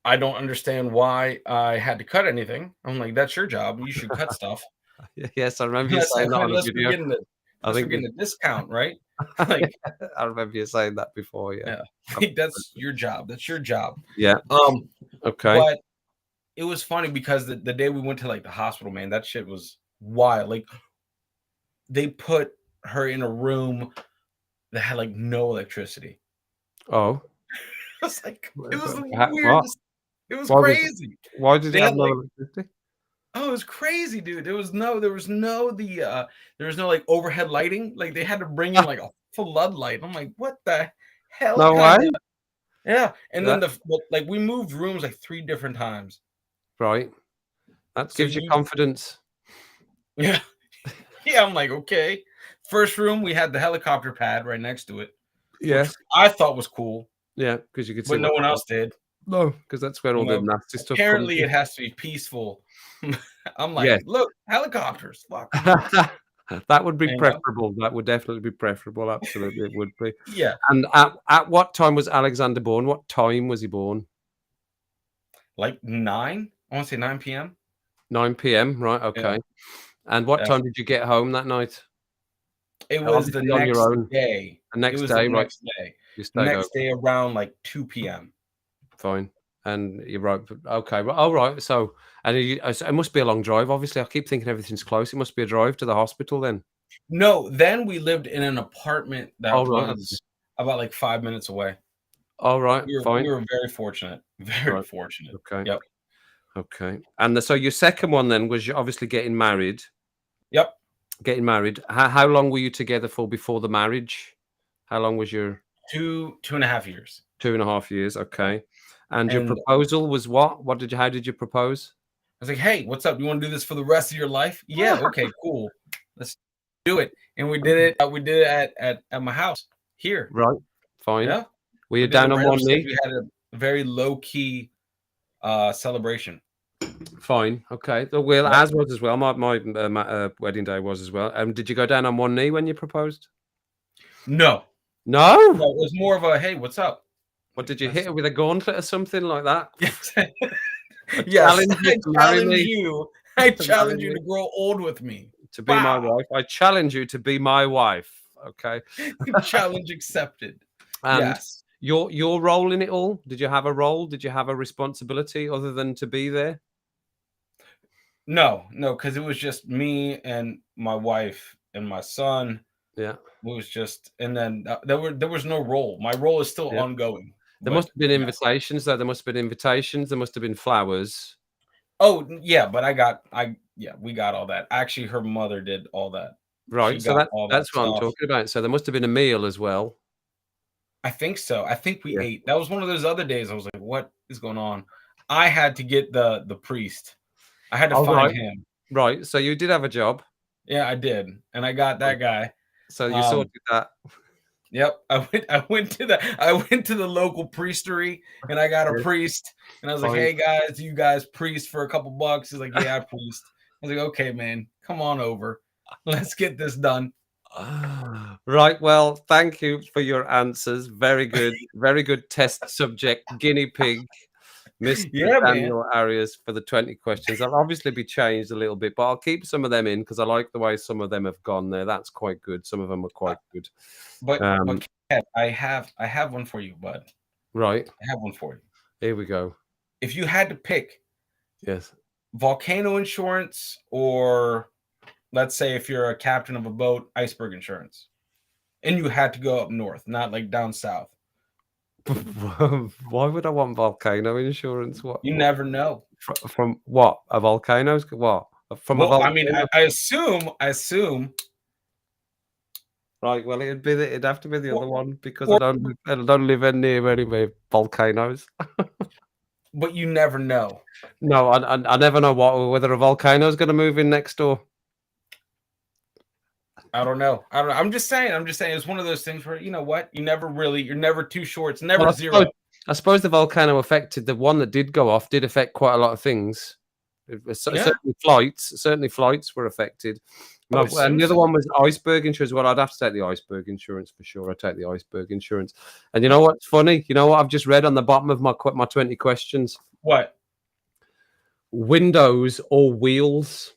I don't understand why I had to cut anything. I'm like, that's your job. You should cut stuff. Yes, I remember you Unless, saying that on a unless we're video. getting the I unless we're think you getting a discount, right? Like, I remember you saying that before, yeah. yeah, like, that's your job. That's your job. Yeah, Um, okay. but it was funny because the day we went to like the hospital, man, that shit was wild. Like they put her in a room that had like no electricity. Oh. It was like it was the What? weirdest. It was Why was crazy. why did They it have had no like electricity? oh, it was crazy, dude. There was no like overhead lighting. Like they had to bring in like a floodlight. I'm like, what the hell No kind way? of yeah. And then That like we moved rooms like 3 different times. right. That So gives you you confidence. yeah. Yeah, I'm like, okay. First room, we had the helicopter pad right next to it, which Yes. I thought was cool, Yeah, because you could see but no what's one going else did. no, because that's where all You the know, nasty stuff comes apparently in. it has to be peaceful. I'm like, Yes. look, helicopters, fuck. That would be You know? preferable. That would definitely be preferable. Absolutely, it would be. Yeah, And at what time was Alexander born? What time was he born? like 9. I want to say 9 p.m. 9 p.m. Right. Yeah, Okay. And what yeah. time did you get home that night? It was the Obviously on your next own. day. The It next was the day, right? next day. You stayed over. Next day around like 2 p.m. Fine. And you're right. Okay. Well, all right. So, and so it must be a long drive. Obviously, I keep thinking everything's close. It must be a drive to the hospital then. No, then we lived in an apartment that All right. Okay. was about like 5 minutes away. All right. We Fine. were very fortunate. Very Right. fortunate. Okay. Yep. Okay. And so your second one then was you obviously getting married. Yep. Getting married. How long were you together for before the marriage? How long was your 2.5 years. 2.5 years? Okay. And your And proposal was what? How did you propose? I was like, "Hey, what's up? You want to do this for the rest of your life?" Yeah, okay, cool. Let's do it. And we did it. We did it at my house here. Right. Fine. Yeah, Were you we did it down on right one upstairs. knee? We had a very low key celebration. Fine. Okay. So, well, Yep. as was as well. My wedding day was as well. Did you go down on one knee when you proposed? No, No. no, it was more of a, "Hey, what's up?" What Like, did you hit let's her with a gauntlet or something like that? yes, I yes. challenge you I to marry challenge me. you. I To marry challenge you me. to grow old with me. To be my Wow. wife. I challenge you to be my wife. Okay. Challenge accepted. And Yes. your role in it all? Did you have a role? Did you have a responsibility other than to be there? No, no, because it was just me and my wife and my son. Yeah. It was just, and then there was no role. My role is still Yeah. ongoing, There must but have been yes. invitations, though. There must have been invitations. There must have been flowers. Oh yeah, but we got all that. Actually, her mother did all that. She Right. So got all that that's what I'm stuff. talking about. So there must have been a meal as well. I think so. I think we Yeah. ate. That was one of those other days. I was like, "What is going on?" I had to get the priest. I had to Oh, find right. him. Right. So you did have a job. Yeah, I did, and I got that guy. So you Um, sorted that. Yep, I went to the local priestery and I got a Yeah. priest and I was like, Fine. "Hey guys, do you guys priest for a couple bucks?" He's like, "Yeah, I priest." I was like, "Okay, man, come on over. Let's get this done." Right. Well, thank you for your answers. Very good. Very good test subject. Guinea pig. Mr. Yeah, man. Daniel Arias for the 20 questions. I'll obviously be changed a little bit, but I'll keep some of them in because I like the way some of them have gone there. That's quite good. Some of them are Uh, quite good. but Kev, I have one for you, bud. Right. I have one for you. Here we go. If you had to pick Yes. volcano insurance or let's say if you're a captain of a boat, iceberg insurance, and you had to go up north, not like down south. Why would I want volcano insurance? You never know. From what? A volcano's what? From a Well, I mean, volcano? I assume Right. Well, it'd have to be the or other one because or I don't live near any volcanoes. but you never know. No, I never know whether a volcano is going to move in next door. I don't know. I'm just saying. It's one of those things where, you know what? You're never too short. It's never Well, zero. I suppose the volcano affected the one that did go off, did affect quite a lot of things. Yeah, Certainly flights were affected. I would And assume the other so. one was iceberg insurance. Well, I'd have to take the iceberg insurance for sure. I'd take the iceberg insurance. And you know what's funny? You know what I've just read on the bottom of my 20 questions? What? Windows or wheels?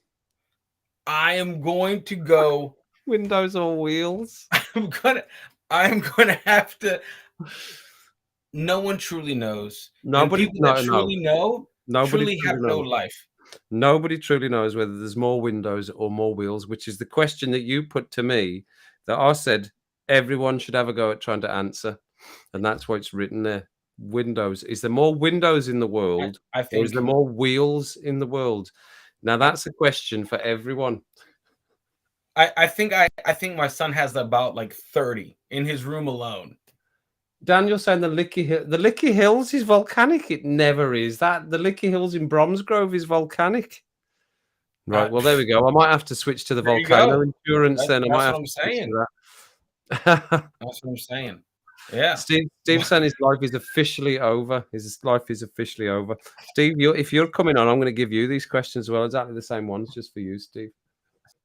I am going to go. Windows or wheels? I'm gonna have to. No one truly knows. And Nobody, people that no, no. truly know Nobody truly have truly no knows. life. Nobody truly knows whether there's more windows or more wheels, which is the question that you put to me that I said everyone should have a go at trying to answer. And that's why it's written there. Windows. Is there more windows in the world I or is think there more wheels in the world? Now that's a question for everyone. I think my son has about like 30 in his room alone. Daniel saying the Licky Hills is volcanic. It never is. That the Licky Hills in Bromsgrove is volcanic. Right. Well, there we go. I might have to switch to the There you volcano go. insurance then. I might That's have what I'm to switch saying. to that. That's what I'm saying. Yeah. Steve saying his life is officially over. His life is officially over. Steve, if you're coming on, I'm going to give you these questions as well. Exactly the same ones, just for you, Steve.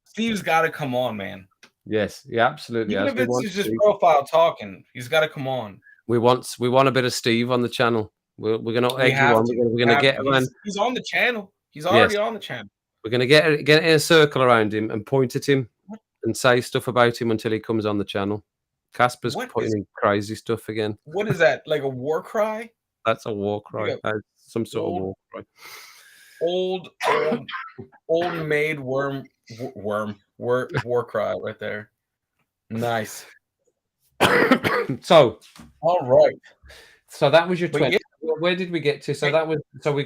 Steve's got to come on, man. Yes, he absolutely Even has. if it's just profile talking, he's got to come on. We want a bit of Steve on the channel. We're going to egg you on. We're going to get him. He's on the channel. He's already on the channel. We're going to get in a circle around him and point at him and say stuff about him until he comes on the channel. Casper's putting in crazy stuff again. What is that? Like a war cry? That's a war cry. That's some sort of war cry. Old maid war cry right there. Nice. So, all right. So that was your 20. Where did we get to? We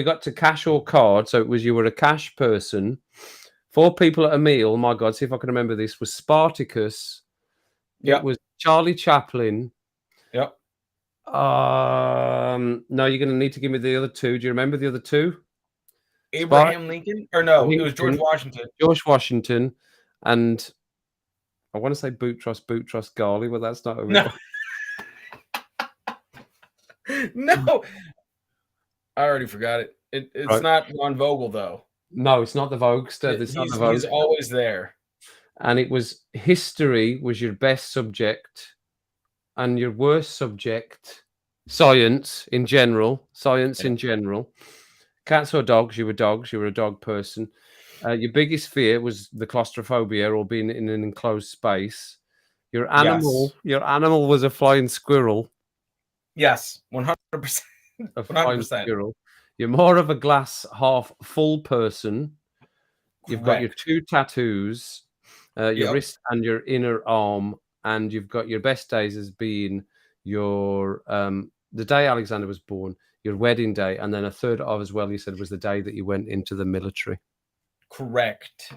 got to cash or card. So it was you were a cash person. 4 people at a meal. My God, see if I can remember this. Was Spartacus. It was Charlie Chaplin. Yep. No, you're going to need to give me the other 2. Do you remember the other 2? Abraham Lincoln? Or no, it was George Washington. George Washington. And I want to say Boutros Ghali, but that's not over. No. No. I already forgot it. It's not Ron Vogel, though. No, it's not the Vogster. He's always there. And it was history was your best subject and your worst subject, science in general. Cats or dogs, you were dogs. You were a dog person. Your biggest fear was the claustrophobia or being in an enclosed space. Your animal was a flying squirrel. Yes, 100%. A flying squirrel. You're more of a glass half full person. You've got your 2 tattoos, your wrist and your inner arm, and you've got your best days as being your the day Alexander was born, your wedding day, and then a third of as well. You said was the day that you went into the military. Correct.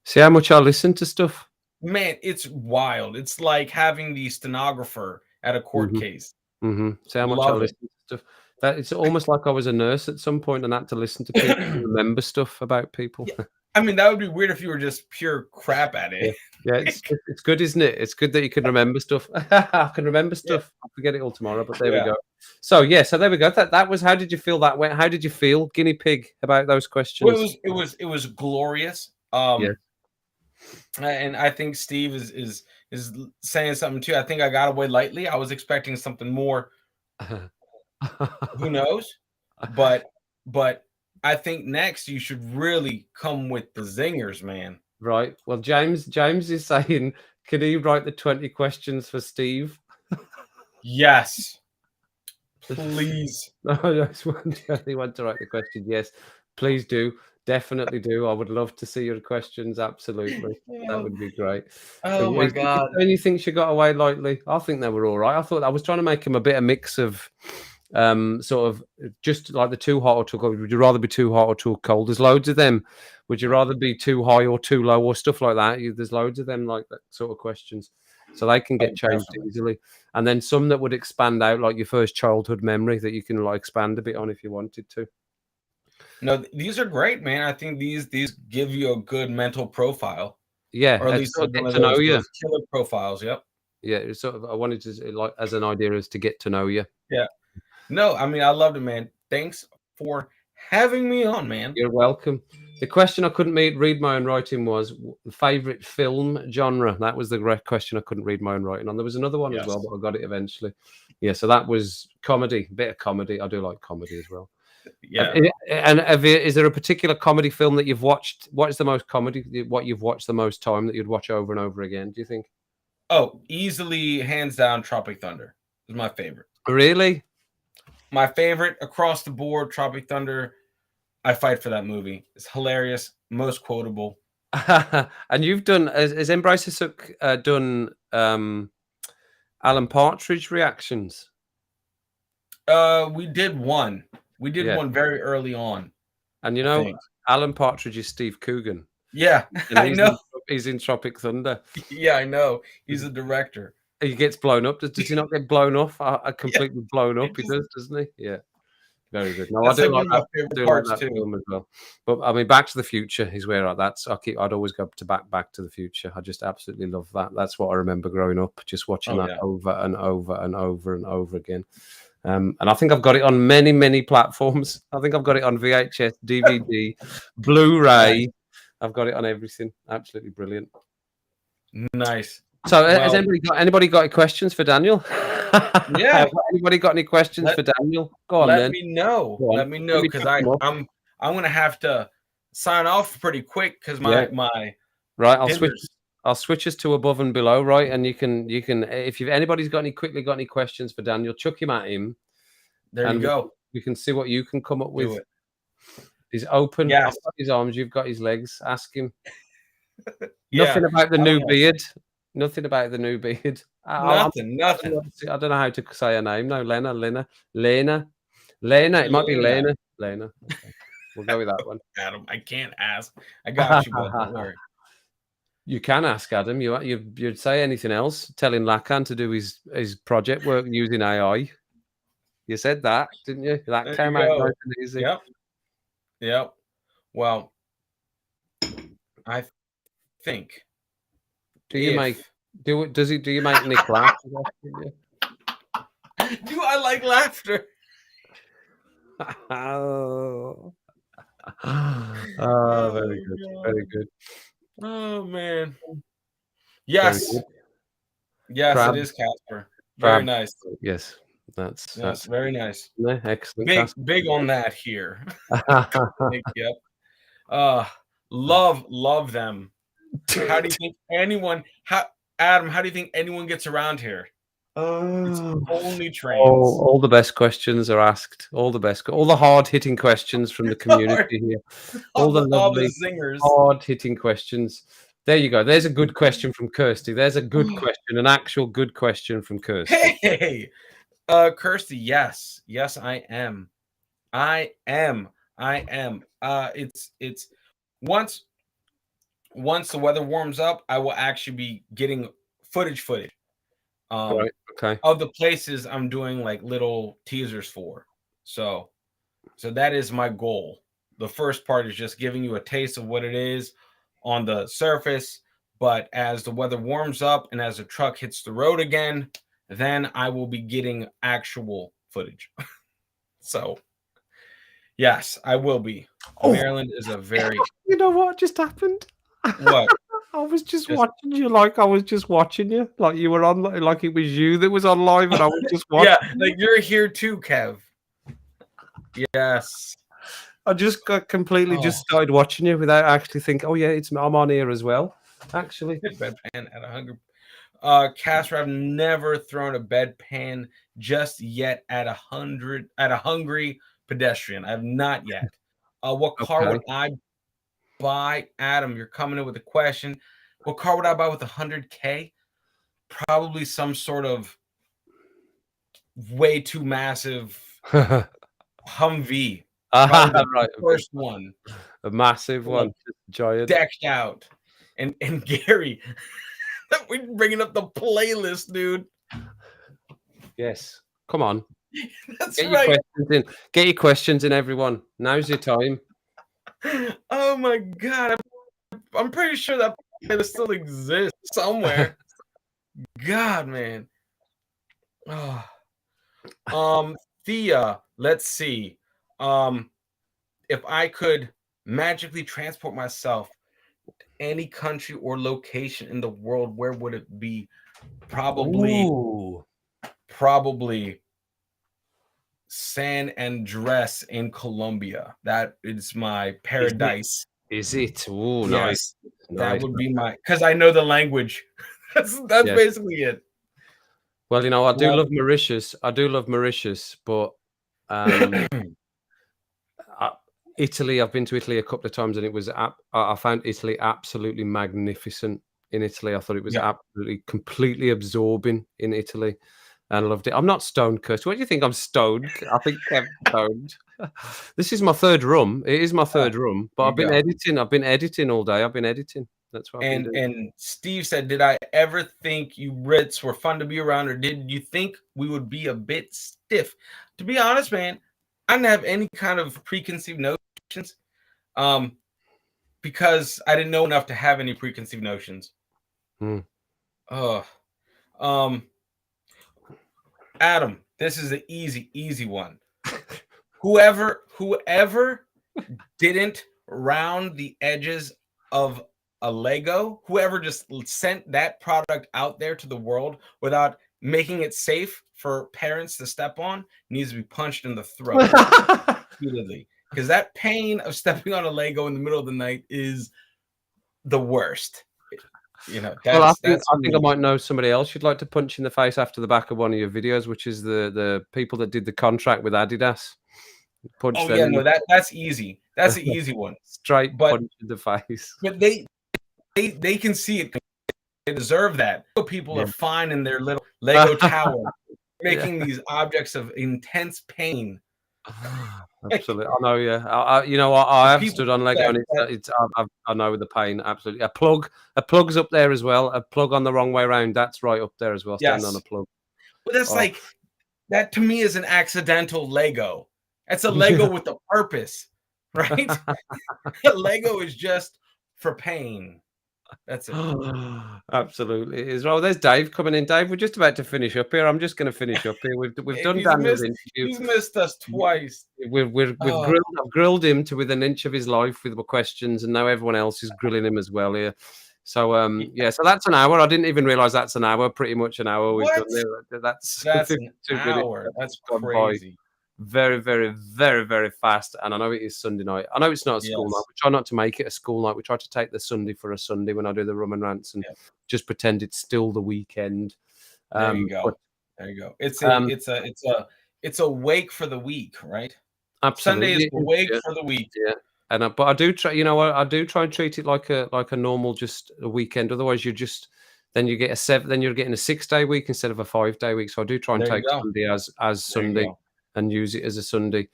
See how much I listen to stuff, man. It's wild. It's like having the stenographer at a court case. See how much I listen to stuff. That it's almost like I was a nurse at some point and had to listen to people and remember stuff about people. Yeah. I mean, that would be weird if you were just pure crap at it. Yeah, it's good, isn't it? It's good that you can remember stuff. I can remember stuff. I'll forget it all tomorrow, but there we go. So there we go. That was. How did you feel that way? How did you feel, guinea pig, about those questions? Well, it was glorious. And I think Steve is saying something too. I think I got away lightly. I was expecting something more. Who knows? But I think next you should really come with the zingers, man. Right. Well, James is saying, can he write the 20 questions for Steve? Yes. Please. No, I just want to write the question. Yes, please do. Definitely do. I would love to see your questions. Absolutely. That would be great. Oh my God. Anything she got away lightly? I think they were all right. I thought I was trying to make him a bit of mix of sort of just like the too hot or too cold. Would you rather be too hot or too cold? There's loads of them. Would you rather be too high or too low or stuff like that? There's loads of them like that sort of questions. So they can get changed easily. And then some that would expand out, like your first childhood memory that you can like expand a bit on if you wanted to. No, these are great, man. I think these give you a good mental profile. Yeah, or at it's least sort of one get of to know you. those killer profiles. Yep. Yeah, it's sort of I wanted to like as an idea is to get to know you. Yeah. No, I mean I loved it, man. Thanks for having me on, man. You're welcome. The question I couldn't read my own writing was favorite film genre. That was the question I couldn't read my own writing on. There was another one as well, Yes. but I got it eventually. Yeah, so that was comedy, bit of comedy. I do like comedy as well. Yeah. Is there a particular comedy film that you've watched? What is the most comedy? What you've watched the most time that you'd watch over and over again? Do you think? Oh, easily hands down, Tropic Thunder is my favorite. Really? My favorite across the board, Tropic Thunder. I fight for that movie. It's hilarious, most quotable. And you've done has Embrace the Suck done Alan Partridge reactions? We did one. We did Yeah. one very early on. And you I know, think. Alan Partridge is Steve Coogan. Yeah, And I know. He's in Tropic Thunder. Yeah, I know. He's a director. He gets blown up. Does he not get blown off? Completely blown up. He just- does, doesn't he? Yeah. Very good. No, That's I do like like one that. of my favorite I do like parts that too. film as well. But I mean, Back to the Future is where I'd always go to Back to the Future. I just absolutely love that. That's what I remember growing up, just watching that over and over and over and over again. And I think I've got it on many, many platforms. I think I've got it on VHS, DVD, Blu-ray. I've got it on everything. Absolutely brilliant. Nice. So, has anybody got any questions for Daniel? Yeah. Anybody got any questions for Daniel? Go on, let then. me know. Let me know because I'm gonna have to sign off pretty quick because my right. I'll switch us to above and below, right? And you can if anybody's got any questions for Daniel, chuck him at him. There you go. We can see what you can come up with. He's open. Yes. I've got his arms. You've got his legs. Ask him. Yeah. Nothing about the new beard. Nothing about the new beard. Nothing. I don't know how to say her name. No, Lena. It might be Lena. Lena. Okay. We'll go with that one. Adam, I can't ask. I got you, but don't worry. You can ask Adam. You'd say anything else. Telling Lacan to do his project work using AI. You said that, didn't you? That came out nice and easy. Yep. Well, I think. Do you make Nick laugh? Do I like laughter? Oh, very good. God. Very good. Oh man. Yes. Yes, Crab. it is Casper. Very nice. Yes. That's very nice. Excellent. Big on that here. Yep. Love them. How do you think Adam, how do you think anyone gets around here? It's only trains. All the best questions are asked. All the hard-hitting questions from the community here. All the lovely zingers. Hard-hitting questions. There you go. There's a good question from Kirsty. There's a good question, an actual good question from Kirsty. Hey, Kirsty, yes, I am. It's once the weather warms up, I will actually be getting footage. Right. Okay. Of the places I'm doing like little teasers for. So that is my goal. The first part is just giving you a taste of what it is on the surface, but as the weather warms up and as the truck hits the road again, then I will be getting actual footage. So yes, I will be. Maryland is a very You know what just happened? What? I was just watching you like I was just watching you. Like you were on like it was you that was on live and I was just watching. Yeah, like you're here too, Kev. Yes. I just got completely just started watching you without actually thinking, oh yeah, I'm on here as well. Actually. Bedpan at 100. Casper, I've never thrown a bedpan just yet at 100 at a hungry pedestrian. I have not yet. What car would I buy? Adam, you're coming in with a question. What car would I buy with 100K? Probably some sort of way too massive Humvee. Right. First one. A massive one. Giant. Decked out. And Gary, we're bringing up the playlist, dude. Yes. Come on. That's Get right. Your questions in. Get your questions in, everyone. Now's your time. Oh my God. I'm pretty sure that It still exists somewhere. God, man. Thea, let's see. If I could magically transport myself to any country or location in the world, where would it be? Probably Ooh. San Andres in Colombia. That is my paradise. Is it? Ooh, Yes, nice. that Nice. would be because I know the language. That's Yes. basically it. Well, I do Love love Mauritius. But Italy, I've been to Italy a couple of times, and it was I found Italy absolutely magnificent. In Italy, I thought it was Yeah. absolutely completely absorbing in Italy, and I loved it. I'm not stoned, Chris. What do you think? I'm stoned. I think I'm stoned. This is my third rum. It is my third rum, but there I've been you go. editing. I've been editing all day. I've been editing. That's what I've been doing. And Steve said, "Did I ever think you Brits were fun to be around, or did you think we would be a bit stiff?" To be honest, man, I didn't have any kind of preconceived notions, because I didn't know enough to have any preconceived notions. Adam, this is an easy one. Whoever didn't round the edges of a Lego, whoever just sent that product out there to the world without making it safe for parents to step on, needs to be punched in the throat repeatedly. Because that pain of stepping on a Lego in the middle of the night is the worst. Well, I think I me. might know somebody else you'd like to punch in the face after the back of one of your videos, which is the people that did the contract with Adidas. Punch Oh them yeah, in no, the that's easy. That's an easy one. straight But punch in the face. but they can see it. They deserve that. People are fine in their little Lego tower, making these objects of intense pain. Absolutely, I know. Yeah, I have People stood on Lego, and I know the pain. Absolutely, a plug's up there as well. A plug on the wrong way around. That's right up there as well. Standing on a plug. But that's that to me is an accidental Lego. That's a Lego with a purpose, right? Lego is just for pain. That's it. Absolutely, it is. Oh, there's Dave coming in. Dave, we're just about to finish up here. I'm just going to finish up here. We've done Daniel's interview. He's missed us twice. We've grilled him to within an inch of his life with my questions, and now everyone else is grilling him as well here. So so that's an hour. I didn't even realize that's an hour. Pretty much an hour we've done there. That's an hour. That's crazy. Very, very, very, very fast. And I know it is Sunday night. I know it's not a school night. We try not to make it a school night. We try to take the Sunday for a Sunday when I do the rum and rants, and just pretend it's still the weekend. There you go. There you go. It's a wake for the week, right? Absolutely, Sunday is the wake for the week. Yeah. And but I do try. I do try and treat it like a normal, just a weekend. Otherwise, you get a 7. Then you're getting a 6-day week instead of a 5-day week. So I do try and take Sunday as Sunday and use it as a Sunday.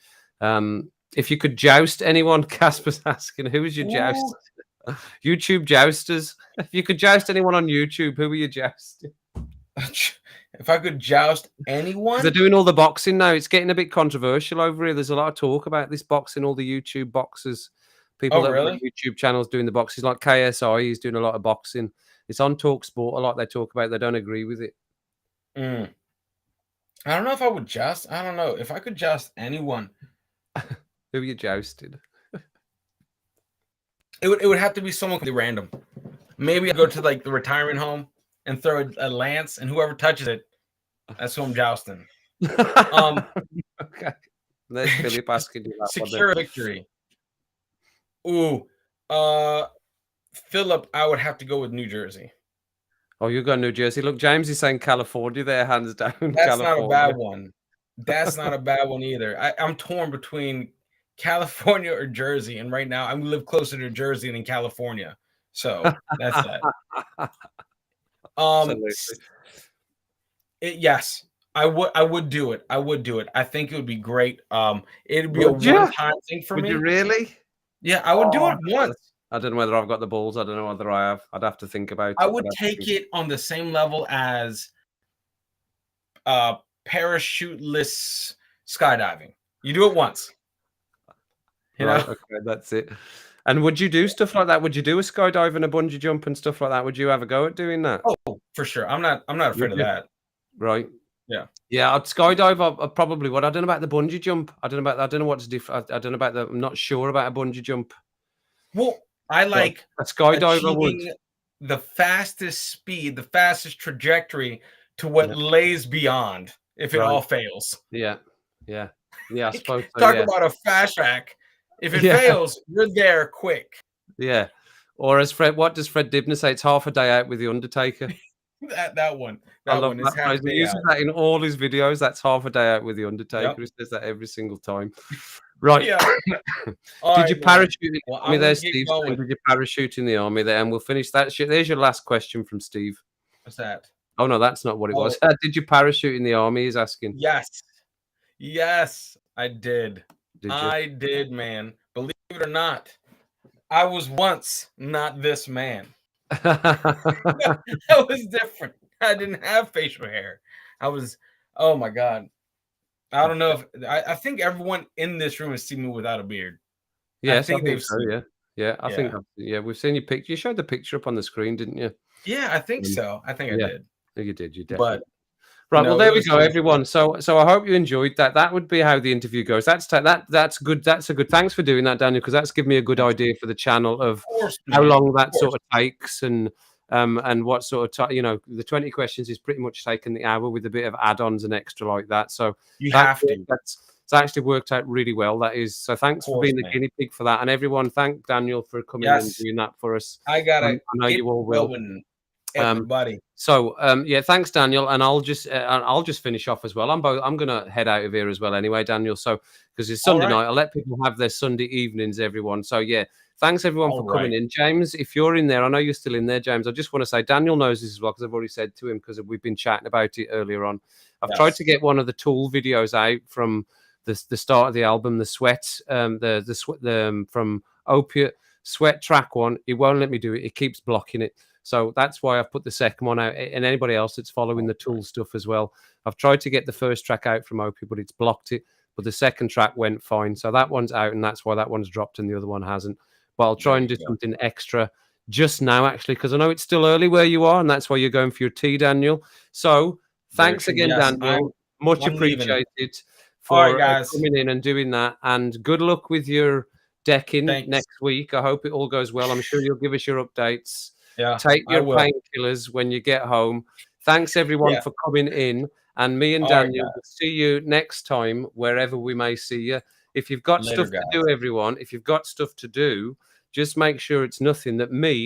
If you could joust anyone, Casper's asking, who is your joust? YouTube jousters. If you could joust anyone on YouTube, who are you jousting? If I could joust anyone, they're doing all the boxing now. It's getting a bit controversial over here. There's a lot of talk about this boxing, all the YouTube boxers, people that run YouTube channels doing the boxes, like KSI. He's doing a lot of boxing. It's on Talk Sport a lot. They talk about. They don't agree with it. I don't know if I would joust. I don't know if I could joust anyone. Who you jousted? It would have to be someone completely random. Maybe I go to the retirement home and throw a lance, and whoever touches it, that's who I'm jousting. Okay. There's Philip asking you that. Secure victory. Ooh, Philip, I would have to go with New Jersey. Oh, you got New Jersey. Look, James is saying California there, hands down. That's not a bad one. That's not a bad one either. I'm torn between California or Jersey, and right now I live closer to Jersey than California, so that's that. Yes, I would do it. I would do it. I think it would be great. It'd be a one-time thing for me. Would you really? Yeah, I would do it once. I don't know whether I've got the balls. I don't know whether I have. I'd have to think about it. I would take it on the same level as parachuteless skydiving. You do it once. Okay, that's it. And would you do stuff like that? Would you do a skydive and a bungee jump and stuff like that? Would you have a go at doing that? Oh, for sure. I'm not afraid Would of you? that. Right. Yeah. Yeah, I'd skydive. I probably would. I don't know about the bungee jump. I don't know what's different. I don't know about the. I'm not sure about a bungee jump. Well, I But like a skydiver would. achieving the fastest speed, the fastest trajectory to what Yeah. lays beyond if it Right. all fails. Yeah. Yeah. Yeah. I suppose so. Talk Yeah. about a fast track. If it Yeah. fails, you're there quick. Yeah. Or as what does Fred Dibner say? It's half a day out with the Undertaker. That one. I That love one is that half phrase. He day uses out. that in all his videos. That's half a day out with the Undertaker. Yep. He says that every single time. Right. Yeah. Did you parachute in the Well, army I'm there, gonna get Steve? going. Did you parachute in the army there? And we'll finish that shit. There's your last question from Steve. What's that? Oh no, that's not what it was. Did you parachute in the army? He's asking. Yes. Yes, I did. Did you? I did, man. Believe it or not, I was once not this man. That was different. I didn't have facial hair. I was, oh my God. I don't know if I think everyone in this room has seen me without a beard. Yes, I think they've so. seen. Yeah, yeah. I think we've seen your picture. You showed the picture up on the screen, didn't you? Yeah, I think so. I think I did. You did. You definitely. But right. no, Well, there it we was go, cool. everyone. So I hope you enjoyed that. That would be how the interview goes. That's good. That's a good. Thanks for doing that, Daniel, because that's given me a good idea for the channel of course, how man. long that sort of takes and what sort of the 20 questions is pretty much taking the hour with a bit of add-ons and extra like that. So you have to. It's actually worked out really well. That is. So thanks for being the guinea pig for that. And everyone, thank Daniel for coming and doing that for us. I gotta. I know you all will. Everybody. So yeah, thanks, Daniel. And I'll just finish off as well. I'm gonna head out of here as well anyway, Daniel. So because it's Sunday night, I'll let people have their Sunday evenings, everyone. So yeah, thanks everyone for coming in. James, if you're in there, I know you're still in there, James. I just want to say Daniel knows this as well because I've already said to him because we've been chatting about it earlier on. I've tried to get one of the Tool videos out from the start of the album, the Sweat, from Opiate Sweat track one. It won't let me do it. It keeps blocking it. So that's why I've put the second one out, and anybody else that's following the Tool stuff as well. I've tried to get the first track out from Opiate, but it's blocked it. But the second track went fine. So that one's out, and that's why that one's dropped and the other one hasn't. But I'll try and do something extra just now, actually, because I know it's still early where you are, and that's why you're going for your tea, Daniel. So thanks again, Daniel. Much appreciated for coming in and doing that. And good luck with your decking next week. I hope it all goes well. I'm sure you'll give us your updates. Yeah, take your painkillers when you get home. Thanks everyone for coming in. And me and Daniel will see you next time, wherever we may see you. If you've got stuff to do, everyone, if you've got stuff to do, just make sure it's nothing that me